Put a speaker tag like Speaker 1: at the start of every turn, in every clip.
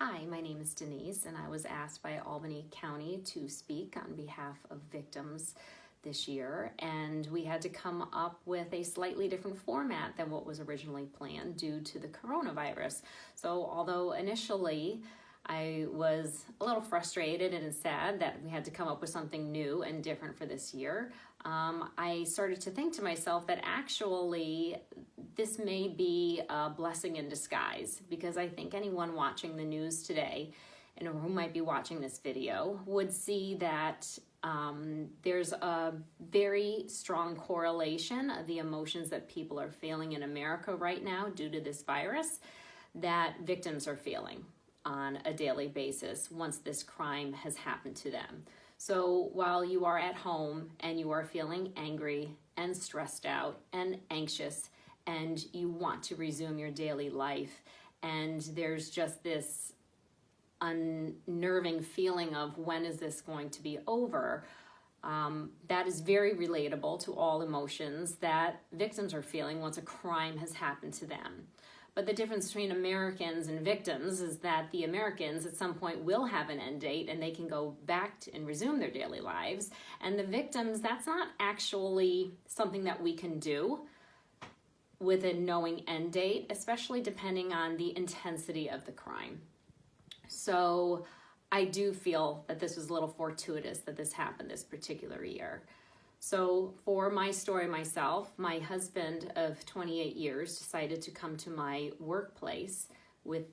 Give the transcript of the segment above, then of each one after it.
Speaker 1: Hi, my name is Denise, and I was asked by Albany County to speak on behalf of victims this year, and we had to come up with a slightly different format than what was originally planned due to the coronavirus. So although initially I was a little frustrated and sad that we had to come up with something new and different for this year, I started to think to myself that actually this may be a blessing in disguise, because I think anyone watching the news today and who might be watching this video would see that there's a very strong correlation of the emotions that people are feeling in America right now due to this virus that victims are feeling on a daily basis once this crime has happened to them. So while you are at home and you are feeling angry and stressed out and anxious and you want to resume your daily life, and there's just this unnerving feeling of when is this going to be over, that is very relatable to all emotions that victims are feeling once a crime has happened to them. But the difference between Americans and victims is that the Americans at some point will have an end date and they can go back and resume their daily lives. And the victims, that's not actually something that we can do with a knowing end date, especially depending on the intensity of the crime. So I do feel that this was a little fortuitous that this happened this particular year. So for my story myself, my husband of 28 years decided to come to my workplace with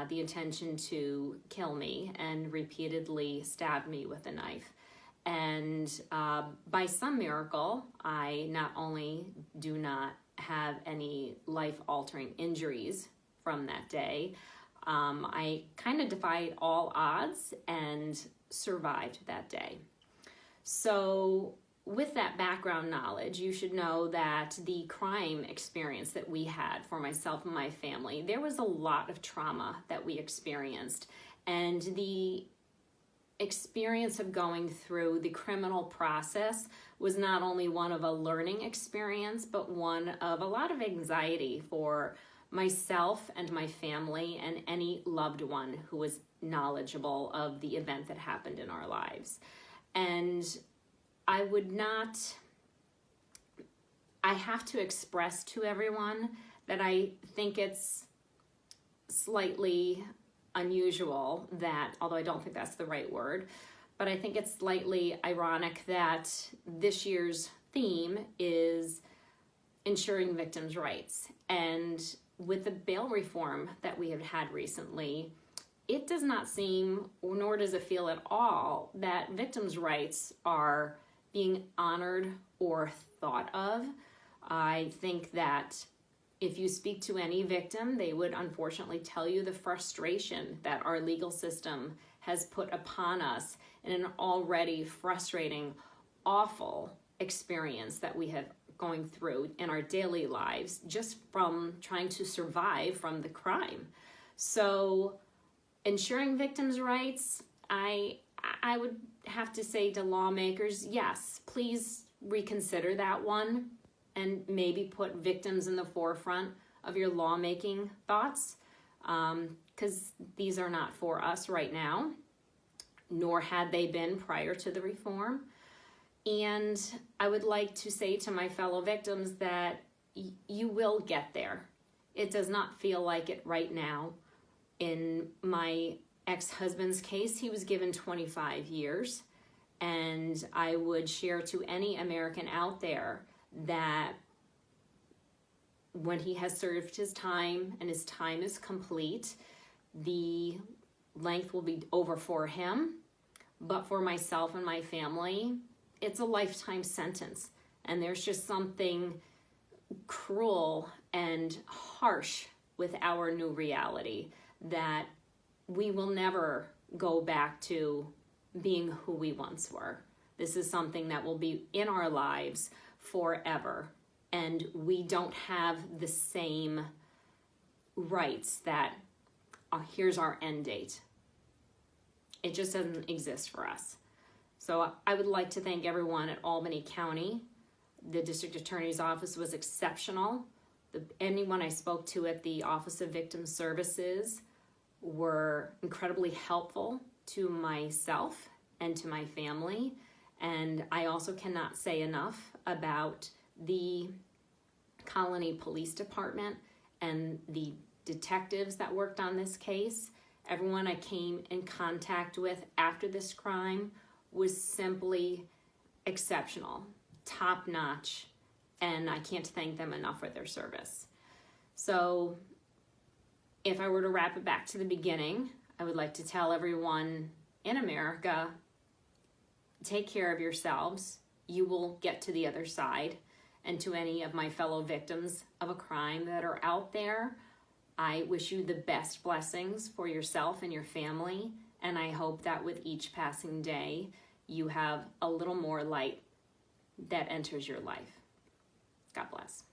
Speaker 1: the intention to kill me and repeatedly stab me with a knife. And by some miracle, I not only do not have any life-altering injuries from that day, I kind of defied all odds and survived that day. So with that background knowledge, you should know that the crime experience that we had for myself and my family, there was a lot of trauma that we experienced. And the experience of going through the criminal process was not only one of a learning experience, but one of a lot of anxiety for myself and my family and any loved one who was knowledgeable of the event that happened in our lives. And I have to express to everyone that I think it's slightly unusual that, although I don't think that's the right word, but I think it's slightly ironic that this year's theme is ensuring victims' rights. And with the bail reform that we have had recently, it does not seem, nor does it feel at all, that victims' rights are being honored or thought of. I think that if you speak to any victim, they would unfortunately tell you the frustration that our legal system has put upon us in an already frustrating, awful experience that we have going through in our daily lives just from trying to survive from the crime. So ensuring victims' rights, I would have to say to lawmakers, yes, please reconsider that one and maybe put victims in the forefront of your lawmaking thoughts, because these are not for us right now, nor had they been prior to the reform. And I would like to say to my fellow victims that you will get there. It does not feel like it right now. In my ex-husband's case, he was given 25 years. And I would share to any American out there that when he has served his time and his time is complete, the length will be over for him. But for myself and my family, it's a lifetime sentence. And there's just something cruel and harsh with our new reality that we will never go back to being who we once were. This is something that will be in our lives forever. And we don't have the same rights that, here's our end date. It just doesn't exist for us. So I would like to thank everyone at Albany County. The district attorney's office was exceptional. Anyone I spoke to at the Office of Victim Services were incredibly helpful to myself and to my family. And I also cannot say enough about the Colony Police Department and the detectives that worked on this case. Everyone I came in contact with after this crime was simply exceptional, top-notch, and I can't thank them enough for their service. So if I were to wrap it back to the beginning, I would like to tell everyone in America, take care of yourselves. You will get to the other side. And to any of my fellow victims of a crime that are out there, I wish you the best blessings for yourself and your family. And I hope that with each passing day, you have a little more light that enters your life. God bless.